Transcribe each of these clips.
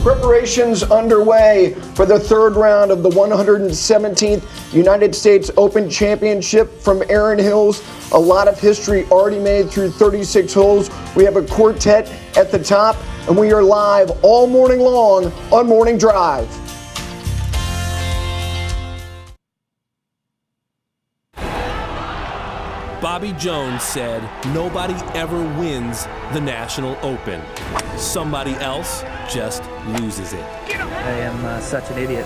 Preparations underway for the third round of the 117th United States Open Championship from Erin Hills. A lot of history already made through 36 holes. We have a quartet at the top, and we are live all morning long on Morning Drive. Bobby Jones said nobody ever wins the National Open. Somebody else just loses it. I am such an idiot.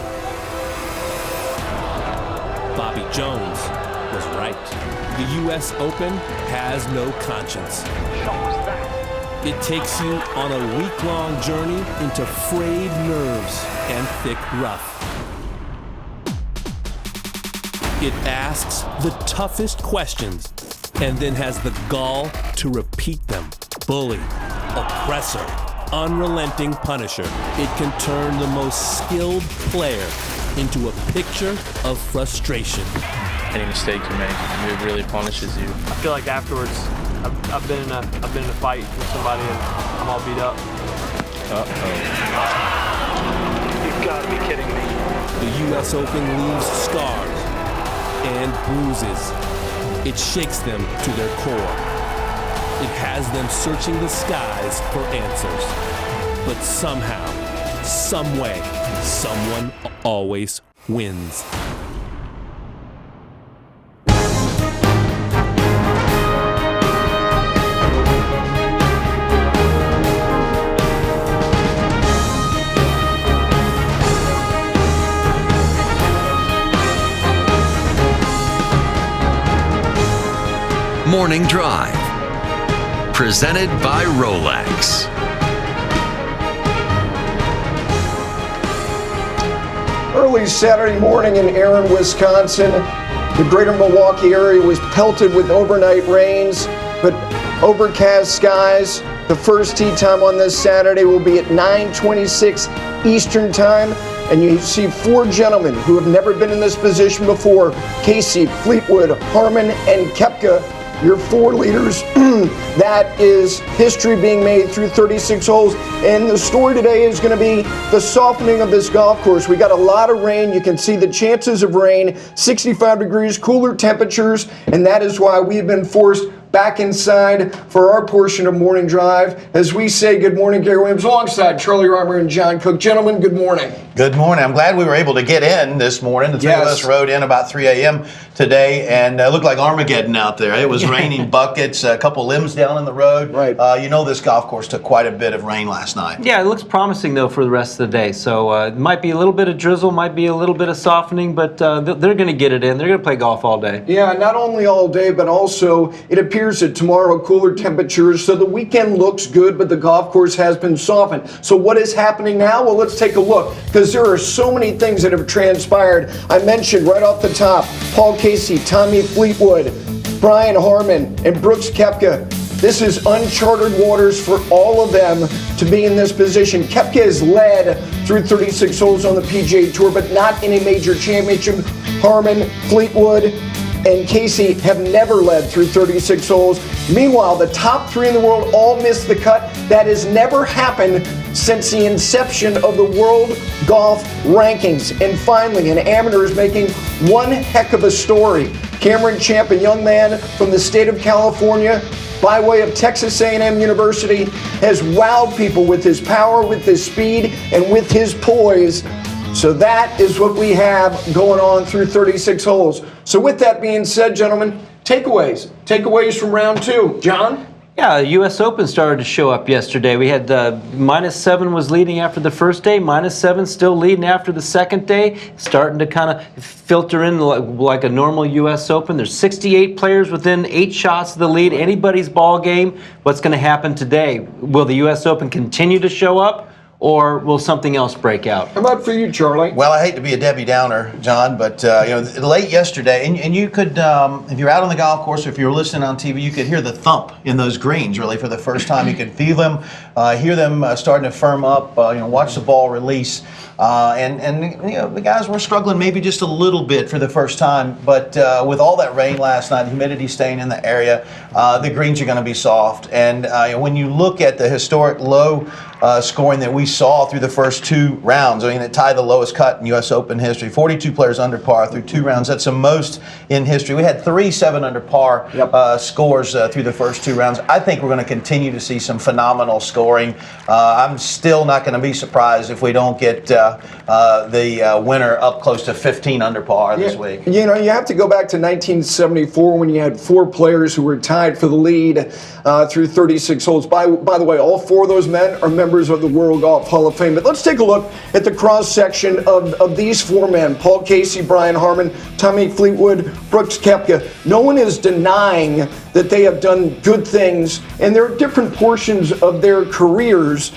Bobby Jones was right. The U.S. Open has no conscience. It takes you on a week-long journey into frayed nerves and thick rough. It asks the toughest questions and then has the gall to repeat them. Bully, oppressor, unrelenting punisher. It can turn the most skilled player into a picture of frustration. Any mistake you make, it really punishes you. I feel like afterwards, I've been in a fight with somebody and I'm all beat up. Uh-oh. You've got to be kidding me. The U.S. Open leaves scars and bruises. It shakes them to their core. It has them searching the skies for answers. But somehow, some way, someone always wins. Morning Drive, presented by Rolex. Early Saturday morning in Erin, Wisconsin, the greater Milwaukee area was pelted with overnight rains, but overcast skies. The first tee time on this Saturday will be at 9:26 Eastern Time. And you see four gentlemen who have never been in this position before: Casey, Fleetwood, Harmon, and Koepka. Your four leaders. That is history being made through 36 holes. And the story today is going to be the softening of this golf course. We got a lot of rain. You can see the chances of rain, 65 degrees, cooler temperatures, and that is why we've been forced back inside for our portion of Morning Drive. As we say good morning, Gary Williams, alongside Charlie Armour and John Cook. Gentlemen, good morning. Good morning. I'm glad we were able to get in this morning. The three of us rode in about 3 a.m. today, and it looked like Armageddon out there. It was raining buckets, a couple limbs down in the road. Right. This golf course took quite a bit of rain last night. Yeah, it looks promising, though, for the rest of the day. So it might be a little bit of drizzle, might be a little bit of softening, but they're going to get it in. They're going to play golf all day. Yeah, not only all day, but also it appears that tomorrow cooler temperatures, so the weekend looks good, but the golf course has been softened. So what is happening now? Well, let's take a look, because there are so many things that have transpired. I mentioned right off the top, Paul Casey, Tommy Fleetwood, Brian Harmon, and Brooks Koepka. This is uncharted waters for all of them to be in this position. Koepka has led through 36 holes on the PGA Tour, but not in a major championship. Harmon, Fleetwood, and Casey have never led through 36 holes. Meanwhile, the top three in the world all missed the cut. That has never happened since the inception of the World Golf Rankings. And finally, an amateur is making one heck of a story. Cameron Champ, a young man from the state of California, by way of Texas A&M University, has wowed people with his power, with his speed, and with his poise. So that is what we have going on through 36 holes. So with that being said, gentlemen, takeaways from round two. John? Yeah, the U.S. Open started to show up yesterday. We had -7 was leading after the first day, -7 still leading after the second day, starting to kind of filter in like a normal U.S. Open. There's 68 players within 8 shots of the lead, anybody's ball game. What's going to happen today? Will the U.S. Open continue to show up, or will something else break out? How about for you, Charlie? Well, I hate to be a Debbie Downer, John, but late yesterday, and you could, if you're out on the golf course or if you're listening on TV, you could hear the thump in those greens really for the first time. You could feel them, hear them starting to firm up, watch the ball release. The guys were struggling maybe just a little bit for the first time, but with all that rain last night, humidity staying in the area, the greens are going to be soft. And when you look at the historic low scoring that we saw through the first 2 rounds. I mean, it tied the lowest cut in U.S. Open history. 42 players under par through 2 rounds. That's the most in history. We had 3 7 under par scores through the first 2 rounds. I think we're going to continue to see some phenomenal scoring. I'm still not going to be surprised if we don't get the winner up close to 15 under par this week. You know, you have to go back to 1974 when you had 4 players who were tied for the lead through 36 holes. By the way, all 4 of those men are members of the World Golf Hall of Fame. But let's take a look at the cross-section of these 4 men: Paul Casey, Brian Harman, Tommy Fleetwood, Brooks Koepka. No one is denying that they have done good things, and there are different portions of their careers.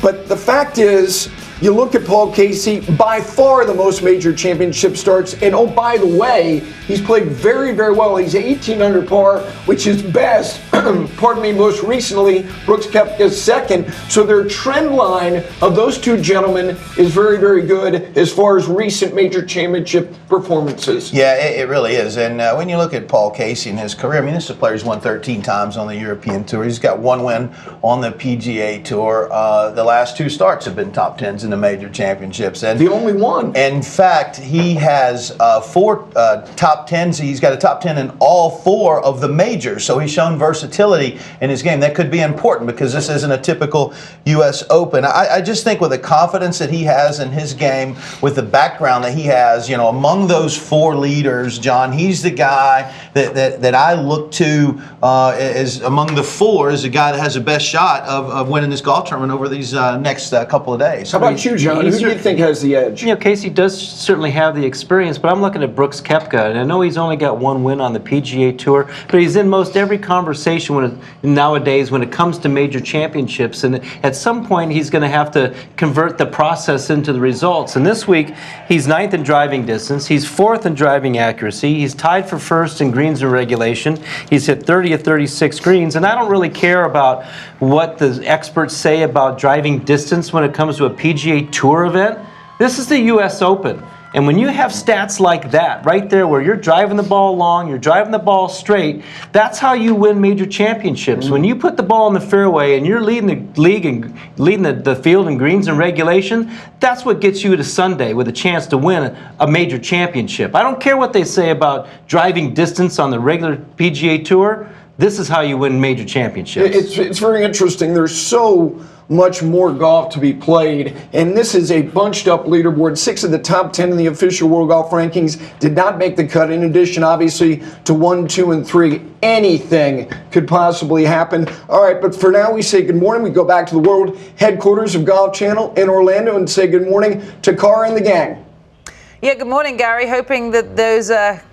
But the fact is, you look at Paul Casey, by far the most major championship starts, and oh, by the way, he's played very, very well. He's 18 under par, which is best, pardon me, most recently, Brooks Koepka's second. So their trend line of those 2 gentlemen is very, very good as far as recent major championship performances. Yeah, it really is. And when you look at Paul Casey and his career, I mean, this is a player who's won 13 times on the European Tour. He's got 1 win on the PGA Tour. The last 2 starts have been top 10s in the major championships. And the only one. In fact, he has 4 top 10s. He's got a top 10 in all 4 of the majors. So he's shown versatility in his game. That could be important because this isn't a typical U.S. Open. I just think with the confidence that he has in his game, with the background that he has, you know, among those 4 leaders, John, he's the guy that I look to as among the 4 as the guy that has the best shot of winning this golf tournament over these next couple of days. How about you, John? Who do you think has the edge? You know, Casey does certainly have the experience, but I'm looking at Brooks Koepka, and I know he's only got 1 win on the PGA Tour, but he's in most every conversation nowadays when it comes to major championships, and at some point he's going to have to convert the process into the results. And this week, he's 9th in driving distance, he's 4th in driving accuracy, he's tied for 1st in greens and regulation, he's hit 30 of 36 greens, and I don't really care about what the experts say about driving distance when it comes to a PGA Tour event. This is the U.S. Open. And when you have stats like that, right there, where you're driving the ball long, you're driving the ball straight, that's how you win major championships. When you put the ball in the fairway and you're leading the league and leading the field in greens and regulation, that's what gets you to Sunday with a chance to win a major championship. I don't care what they say about driving distance on the regular PGA Tour. This is how you win major championships. It's very interesting. There's so much more golf to be played, and this is a bunched up leaderboard. 6 of the top 10 in the official World Golf Rankings did not make the cut. In addition, obviously, to 1, 2, and 3, anything could possibly happen. All right, but for now, we say good morning. We go back to the world headquarters of Golf Channel in Orlando and say good morning to Cara and the gang. Yeah, good morning, Gary. Hoping that those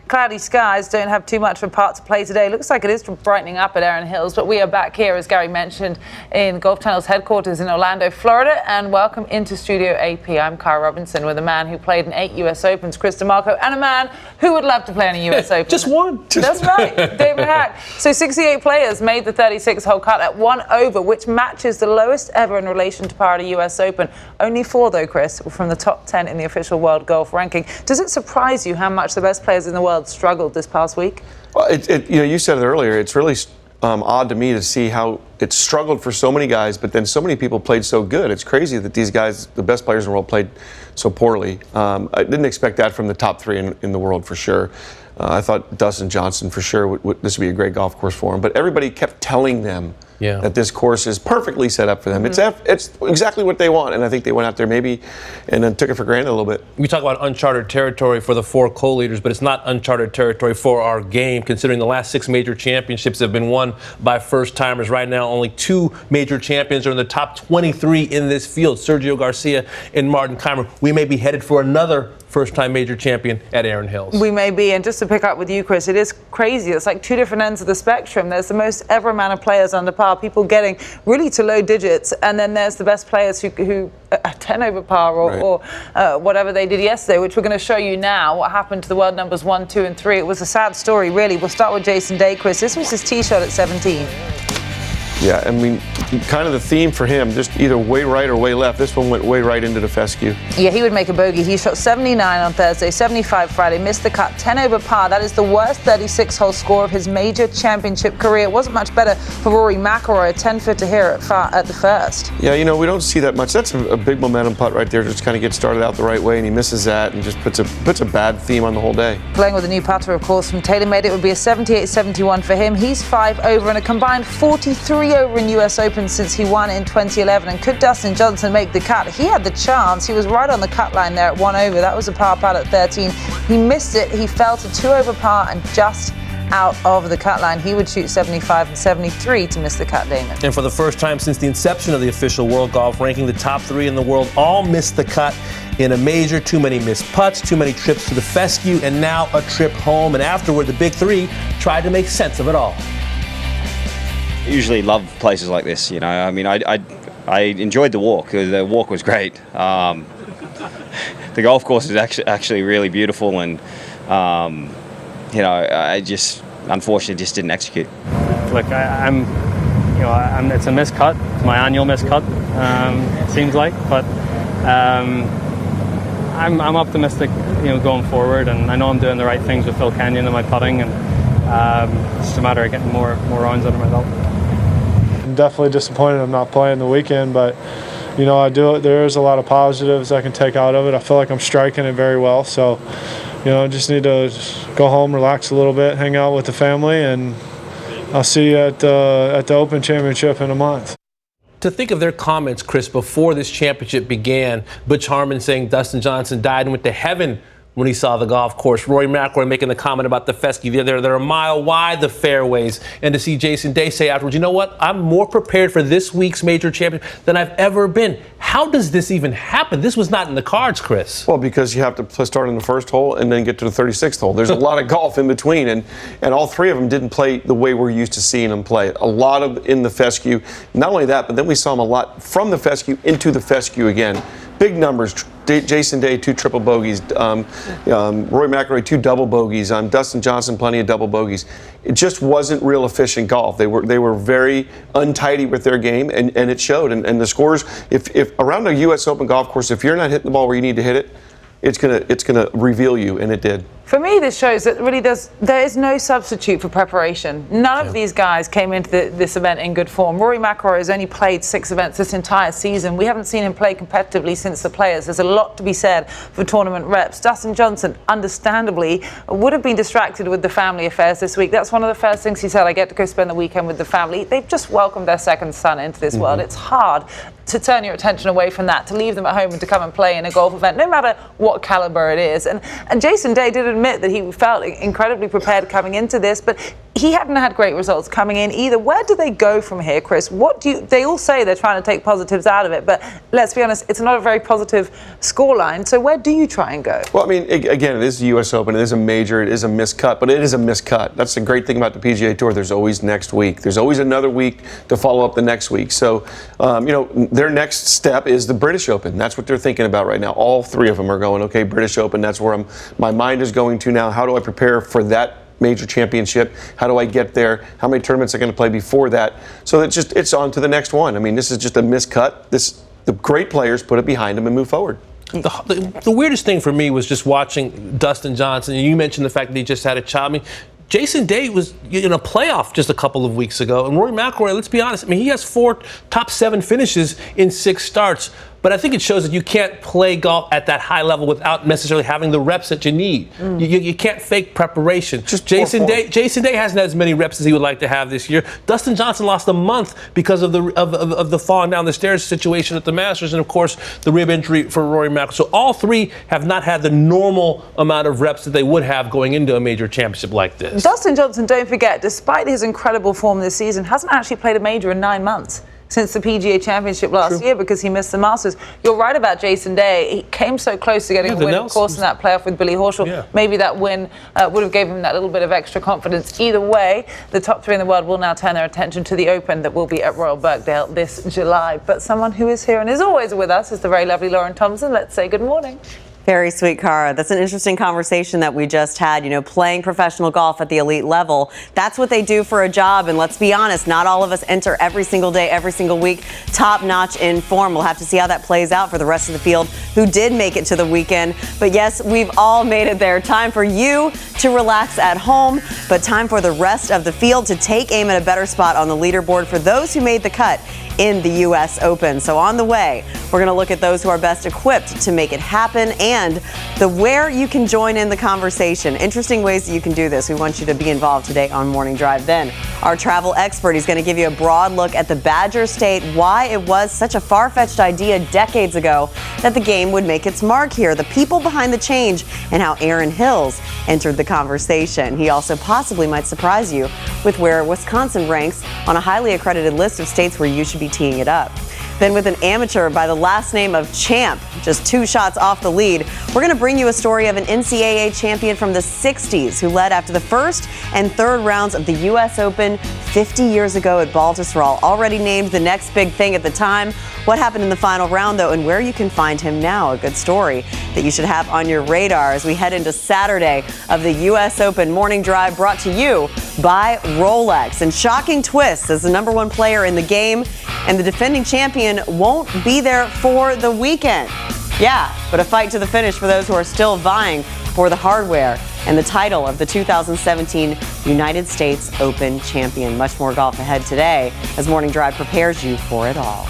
cloudy skies don't have too much of a part to play today. Looks like it is brightening up at Erin Hills, but we are back here, as Gary mentioned, in Golf Channel's headquarters in Orlando, Florida. And welcome into Studio AP. I'm Cara Robinson with a man who played in 8 U.S. Opens, Chris DeMarco, and a man who would love to play in a U.S. Open. Just one. That's right, David Hack. So 68 players made the 36-hole cut at 1 over, which matches the lowest ever in relation to par at a U.S. Open. Only 4, though, Chris, were from the top 10 in the official World Golf Ranking. Does it surprise you how much the best players in the world struggled this past week? Well, you said it earlier. It's really odd to me to see how it struggled for so many guys, but then so many people played so good. It's crazy that these guys, the best players in the world, played so poorly. I didn't expect that from the top 3 in the world for sure. I thought Dustin Johnson for sure this would be a great golf course for him, but everybody kept telling them that this course is perfectly set up for them. Mm-hmm. It's exactly what they want, and I think they went out there maybe and then took it for granted a little bit. We talk about uncharted territory for the 4 co-leaders, but it's not uncharted territory for our game, considering the last 6 major championships have been won by first-timers. Right now, only 2 major champions are in the top 23 in this field, Sergio Garcia and Martin Kaymer. We may be headed for another first-time major champion at Erin Hills. We may be, and just to pick up with you, Chris, it is crazy. It's like 2 different ends of the spectrum. There's the most ever amount of players under par, people getting really to low digits, and then there's the best players who are 10 over par or whatever they did yesterday, which we're going to show you now, what happened to the world numbers 1, 2, and 3. It was a sad story, really. We'll start with Jason Day, Chris. This was his tee shot at 17. Yeah, I mean, kind of the theme for him, just either way right or way left. This one went way right into the fescue. Yeah, he would make a bogey. He shot 79 on Thursday, 75 Friday, missed the cut, 10 over par. That is the worst 36-hole score of his major championship career. It wasn't much better for Rory McIlroy, a 10-footer here at the first. Yeah, you know, we don't see that much. That's a big momentum putt right there. Just kind of gets started out the right way, and he misses that and just puts a bad theme on the whole day. Playing with a new putter, of course, from TaylorMade, it would be a 78-71 for him. He's 5 over and a combined 43 over in US Open since he won in 2011. And could Dustin Johnson make the cut? He had the chance. He was right on the cut line there at 1 over. That was a par putt at 13. He missed it. He fell to 2 over par and just out of the cut line. He would shoot 75 and 73 to miss the cut, Damon. And for the first time since the inception of the official World Golf Ranking, the top 3 in the world all missed the cut in a major. Too many missed putts, too many trips to the fescue, and now a trip home. And afterward, the big 3 tried to make sense of it all. I usually love places like this, you know. I mean, I enjoyed the walk. The walk was great. The golf course is actually really beautiful, and you know, I just unfortunately just didn't execute. Look, it's a missed cut. It's my annual missed cut. It seems like, but I'm optimistic, you know, going forward, and I know I'm doing the right things with Phil Kenyon and my putting, and it's just a matter of getting more rounds under my belt. I'm definitely disappointed I'm not playing the weekend, but you know, there is a lot of positives I can take out of it. I feel like I'm striking it very well, so you know, I just need to go home, relax a little bit, hang out with the family, and I'll see you at the Open Championship in a month. To think of their comments, Chris, before this championship began, Butch Harmon saying Dustin Johnson died and went to heaven when he saw the golf course. Rory McIlroy making the comment about the fescue. They're a mile wide, the fairways. And to see Jason Day say afterwards, you know what? I'm more prepared for this week's major championship than I've ever been. How does this even happen? This was not in the cards, Chris. Well, because you have to start in the first hole and then get to the 36th hole. There's a lot of golf in between, and all 3 of them didn't play the way we're used to seeing them play. A lot of in the fescue. Not only that, but then we saw them a lot from the fescue into the fescue again. Big numbers. Jason Day, 2 triple bogeys. Rory McIlroy, 2 double bogeys. Dustin Johnson, plenty of double bogeys. It just wasn't real efficient golf. They were very untidy with their game, and it showed. And the scores, if around a U.S. Open golf course, if you're not hitting the ball where you need to hit it, it's gonna reveal you, and it did. For me, this shows that really there is no substitute for preparation. None of these guys came into this event in good form. Rory McIlroy has only played 6 events this entire season. We haven't seen him play competitively since the Players. There's a lot to be said for tournament reps. Dustin Johnson, understandably, would have been distracted with the family affairs this week. That's one of the first things he said. I get to go spend the weekend with the family. They've just welcomed their second son into this world. It's hard to turn your attention away from that, to leave them at home and to come and play in a golf event, no matter what caliber it is. And Jason Day did admit that he felt incredibly prepared coming into this, but he hadn't had great results coming in either. Where do they go from here, Chris? They all say they're trying to take positives out of it, but let's be honest, it's not a very positive scoreline. So where do you try and go? Well, I mean, again, it is the U.S. Open. It is a major. It is a miscut, but it is a miscut. That's the great thing about the PGA Tour. There's always next week. There's always another week to follow up the next week. So, you know, their next step is the British Open. That's what they're thinking about right now. All 3 of them are going, okay, British Open, that's where my mind is going to now. How do I prepare for that major championship? How do I get there? How many tournaments are going to play before that? So it's on to the next one. I mean, this is just a miscut. The great players put it behind them and move forward. The weirdest thing for me was just watching Dustin Johnson. And you mentioned the fact that he just had a child. I mean, Jason Day was in a playoff just a couple of weeks ago. And Rory McIlroy, let's be honest, I mean, he has 4 top 7 finishes in 6 starts. But I think it shows that you can't play golf at that high level without necessarily having the reps that you need. You can't fake preparation. Just Jason Day hasn't had as many reps as he would like to have this year. Dustin Johnson lost a month because of the falling down the stairs situation at the Masters, and of course the rib injury for Rory McIlroy. So all 3 have not had the normal amount of reps that they would have going into a major championship like this. Dustin Johnson, don't forget, despite his incredible form this season, hasn't actually played a major in 9 months. Since the PGA Championship last year, because he missed the Masters. You're right about Jason Day. He came so close to getting a win, of course, in that playoff with Billy Horschel. Maybe that win would have given him that little bit of extra confidence. Either way, the top 3 in the world will now turn their attention to the Open that will be at Royal Birkdale this July. But someone who is here and is always with us is the very lovely Lauren Thompson. Let's say good morning. Very sweet, Cara. That's an interesting conversation that we just had. You know, playing professional golf at the elite level, that's what they do for a job. And let's be honest, not all of us enter every single day, every single week, top-notch in form. We'll have to see how that plays out for the rest of the field who did make it to the weekend. But yes, we've all made it there. Time for you to relax at home, but time for the rest of the field to take aim at a better spot on the leaderboard for those who made the cut in the U.S. Open. So on the way, we're going to look at those who are best equipped to make it happen and where you can join in the conversation. Interesting ways that you can do this. We want you to be involved today on Morning Drive. Then our travel expert, he's going to give you a broad look at the Badger State, why it was such a far-fetched idea decades ago that the game would make its mark here, the people behind the change, and how Aaron Hills entered the conversation. He also possibly might surprise you with where Wisconsin ranks on a highly accredited list of states where you should be teeing it up. Then with an amateur by the last name of Champ, just 2 shots off the lead, we're going to bring you a story of an NCAA champion from the 60s who led after the first and third rounds of the U.S. Open 50 years ago at Baltusrol. Already named the next big thing at the time. What happened in the final round, though, and where you can find him now. A good story that you should have on your radar as we head into Saturday of the U.S. Open. Morning Drive brought to you by Rolex. And shocking twists as the #1 player in the game and the defending champion won't be there for the weekend. Yeah, but a fight to the finish for those who are still vying for the hardware and the title of the 2017 United States Open champion. Much more golf ahead today as Morning Drive prepares you for it all.